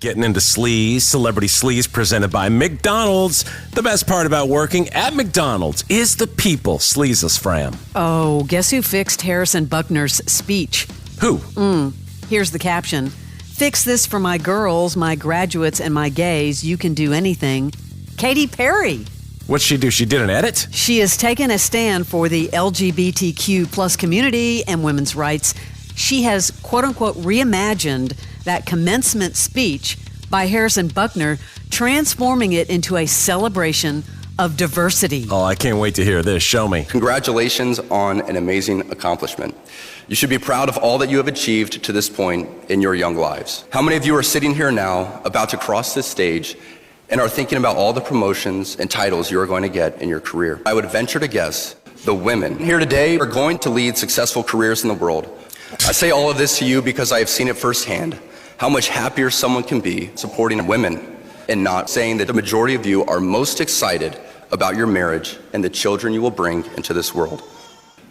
Getting into Sleaze, Celebrity Sleaze presented by McDonald's. The best part about working at McDonald's is the people. Sleazeless Fram. Oh, guess who fixed Harrison Butker's speech? Who? Here's the caption. Fix this for my girls, my graduates, and my gays. You can do anything. Katy Perry. What'd she do? She did an edit? She has taken a stand for the LGBTQ plus community and women's rights. She has, quote unquote, reimagined that commencement speech by Harrison Butker, transforming it into a celebration of diversity. Oh, I can't wait to hear this. Show me. Congratulations on an amazing accomplishment. You should be proud of all that you have achieved to this point in your young lives. How many of you are sitting here now, about to cross this stage, and are thinking about all the promotions and titles you are going to get in your career? I would venture to guess the women here today are going to lead successful careers in the world. I say all of this to you because I have seen it firsthand, how much happier someone can be supporting women and not saying that the majority of you are most excited about your marriage and the children you will bring into this world.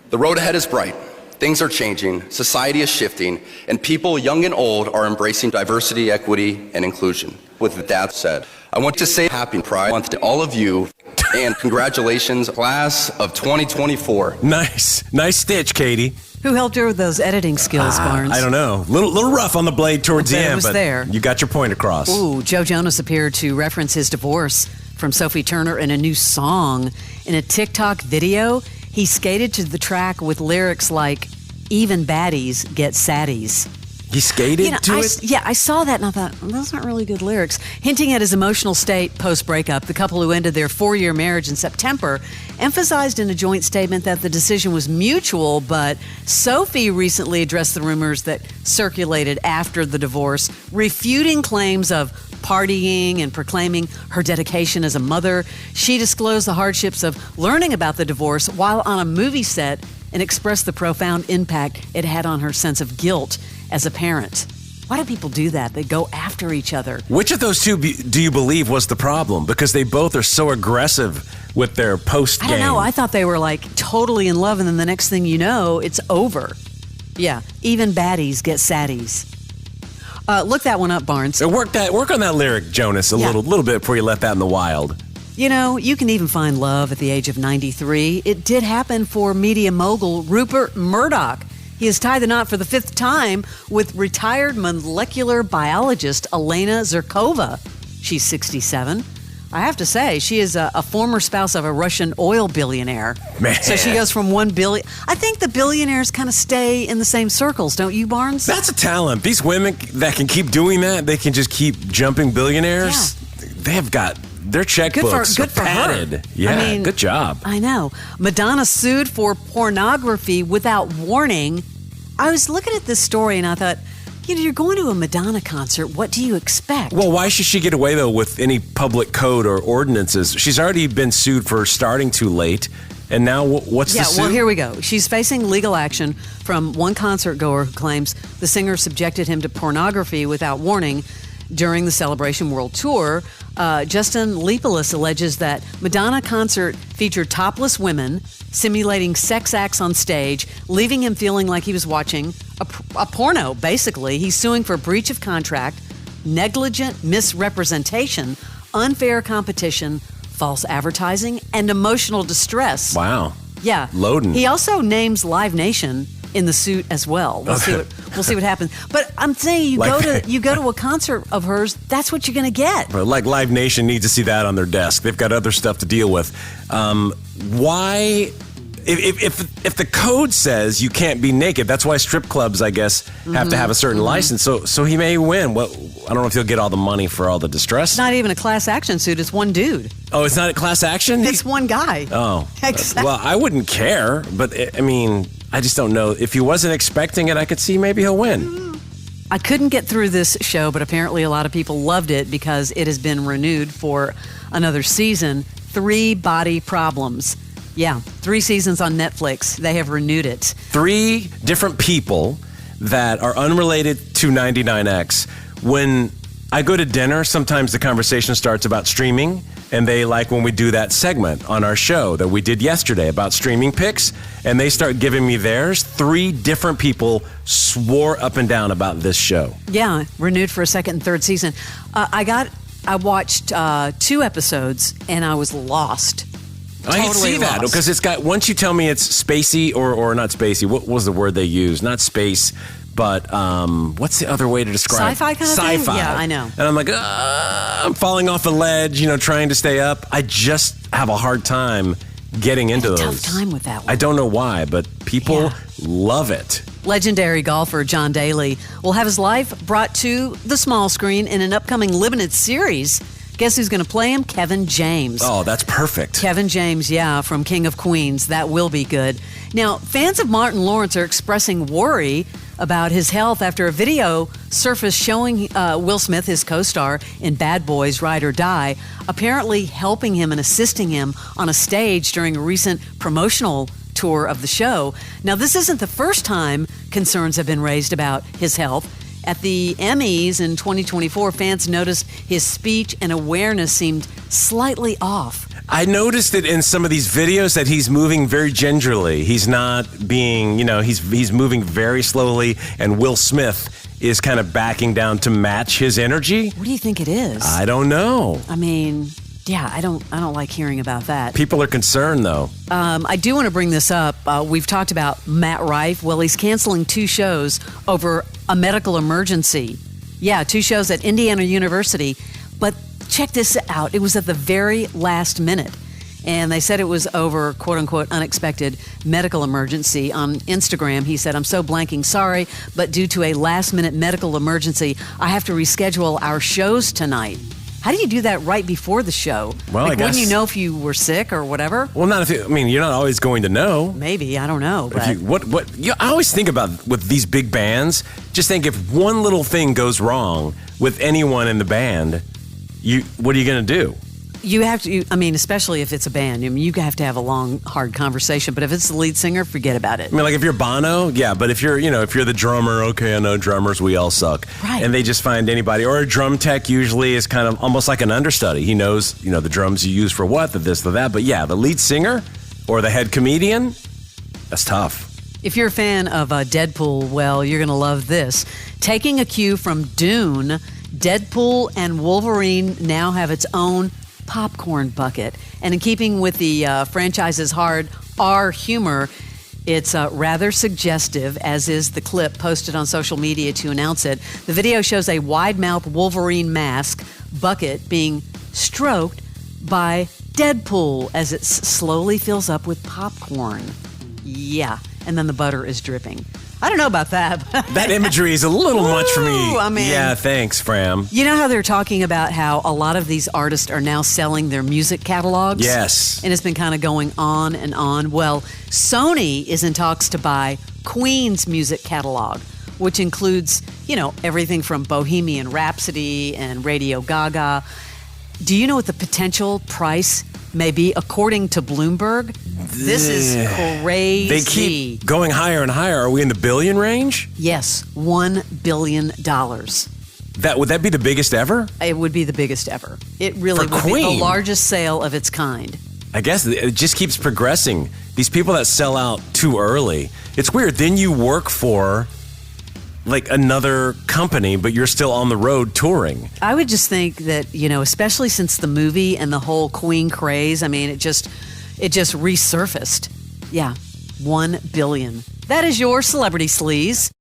The road ahead is bright. Things are changing, society is shifting, and people young and old are embracing diversity, equity, and inclusion. With that said, I want to say Happy Pride Month to all of you, and congratulations, class of 2024. Nice stitch, Katie. Who helped her with those editing skills, Barnes? I don't know. Little rough on the blade towards the end, but there. You got your point across. Ooh, Joe Jonas appeared to reference his divorce from Sophie Turner in a new song. In a TikTok video, he skated to the track with lyrics like, "Even baddies get saddies." He skated to it? Yeah, I saw that and I thought, well, those aren't really good lyrics. Hinting at his emotional state post-breakup, the couple who ended their 4-year marriage in September emphasized in a joint statement that the decision was mutual, but Sophie recently addressed the rumors that circulated after the divorce, refuting claims of partying and proclaiming her dedication as a mother. She disclosed the hardships of learning about the divorce while on a movie set and expressed the profound impact it had on her sense of guilt as a parent. Why do people do that? They go after each other. Which of those two do you believe was the problem? Because they both are so aggressive with their post-game. I don't know. I thought they were like totally in love, and then the next thing you know, it's over. Yeah, even baddies get saddies. Look that one up, Barnes. Work on that lyric, Jonas, a little bit before you let that in the wild. You know, you can even find love at the age of 93. It did happen for media mogul Rupert Murdoch. He has tied the knot for the 5th time with retired molecular biologist Elena Zurkova. She's 67. I have to say, she is a former spouse of a Russian oil billionaire. Man. So she goes from 1 billion. I think the billionaires kind of stay in the same circles, don't you, Barnes? That's a talent. These women that can keep doing that, they can just keep jumping billionaires. Yeah. They have got their checkbooks good for padded. Her. Yeah, I mean, good job. I know. Madonna sued for pornography without warning. I was looking at this story and I thought, you know, you're going to a Madonna concert. What do you expect? Well, why should she get away, though, with any public code or ordinances? She's already been sued for starting too late. And now what's the suit? Well, here we go. She's facing legal action from one concert goer who claims the singer subjected him to pornography without warning during the Celebration World Tour. Justin Leopolis alleges that Madonna concert featured topless women simulating sex acts on stage, leaving him feeling like he was watching a porno, basically. He's suing for breach of contract, negligent misrepresentation, unfair competition, false advertising, and emotional distress. Wow. Yeah. Loading. He also names Live Nation in the suit as well. We'll see what happens. But I'm saying you go to a concert of hers, that's what you're going to get. Like Live Nation needs to see that on their desk. They've got other stuff to deal with. Why? If the code says you can't be naked, that's why strip clubs, I guess, have to have a certain license. So he may win. Well, I don't know if he'll get all the money for all the distress. It's not even a class action suit. It's one dude. Oh, it's not a class action? It's one guy. Oh. Exactly. Well, I wouldn't care, but I mean, I just don't know. If he wasn't expecting it, I could see maybe he'll win. I couldn't get through this show, but apparently a lot of people loved it because it has been renewed for another season. 3 Body Problems. Yeah, 3 seasons on Netflix. They have renewed it. 3 different people that are unrelated to 99X. When I go to dinner, sometimes the conversation starts about streaming and they like when we do that segment on our show that we did yesterday about streaming picks, and they start giving me theirs. 3 different people swore up and down about this show. Yeah, renewed for a second and third season. I watched 2 episodes, and I was lost. I can see that because it's got, once you tell me it's spacey or not spacey, what was the word they used? Not space, but what's the other way to describe sci-fi kind of sci-fi thing? Yeah, I know. And I'm like, I'm falling off the ledge, trying to stay up. I just have a hard time getting into those. Tough time with that one. I don't know why, but people love it. Legendary golfer John Daly will have his life brought to the small screen in an upcoming limited series. Guess who's going to play him? Kevin James. Oh, that's perfect. Kevin James, from King of Queens. That will be good. Now, fans of Martin Lawrence are expressing worry about his health after a video surfaced showing Will Smith, his co-star in Bad Boys Ride or Die, apparently helping him and assisting him on a stage during a recent promotional tour of the show. Now, this isn't the first time concerns have been raised about his health. At the Emmys in 2024, fans noticed his speech and awareness seemed slightly off. I noticed it in some of these videos that he's moving very gingerly. He's not being, he's moving very slowly, and Will Smith is kind of backing down to match his energy. What do you think it is? I don't know. I mean, I don't like hearing about that. People are concerned, though. I do want to bring this up. We've talked about Matt Rife. Well, he's canceling 2 shows over a medical emergency. Yeah, 2 shows at Indiana University. But check this out. It was at the very last minute. And they said it was over, quote unquote, unexpected medical emergency. On Instagram, he said, "I'm so blanking sorry, but due to a last minute medical emergency, I have to reschedule our shows tonight." How do you do that right before the show? Well, I guess. Wouldn't you know if you were sick or whatever? Well, not if you're not always going to know. Maybe, I don't know. But I always think about with these big bands, just think if one little thing goes wrong with anyone in the band, what are you going to do? You have to, especially if it's a band, you have to have a long, hard conversation. But if it's the lead singer, forget about it. Like if you're Bono, yeah. But if you're the drummer, okay, I know drummers, we all suck. Right. And they just find anybody. Or a drum tech usually is kind of almost like an understudy. He knows, the drums you use for what, the this, the that. But yeah, the lead singer or the head comedian, that's tough. If you're a fan of Deadpool, well, you're going to love this. Taking a cue from Dune, Deadpool and Wolverine now have its own popcorn bucket. And in keeping with the franchise's hard R humor, it's rather suggestive, as is the clip posted on social media to announce it. The video shows a wide-mouth Wolverine mask bucket being stroked by Deadpool as it slowly fills up with popcorn. Yeah, and then the butter is dripping. I don't know about that. That imagery is a little much for me. Yeah, thanks, Fram. You know how they're talking about how a lot of these artists are now selling their music catalogs? Yes. And it's been kind of going on and on. Well, Sony is in talks to buy Queen's music catalog, which includes, everything from Bohemian Rhapsody and Radio Gaga. Do you know what the potential price may be according to Bloomberg? This is crazy. They keep going higher and higher. Are we in the billion range? Yes, $1 billion. Would that be the biggest ever? It would be the biggest ever. It really For would Queen. be the largest sale of its kind. I guess it just keeps progressing. These people that sell out too early. It's weird. Then you work for another company, but you're still on the road touring. I would just think that, especially since the movie and the whole Queen craze, it just resurfaced. Yeah, $1 billion. That is your Celebrity Sleaze.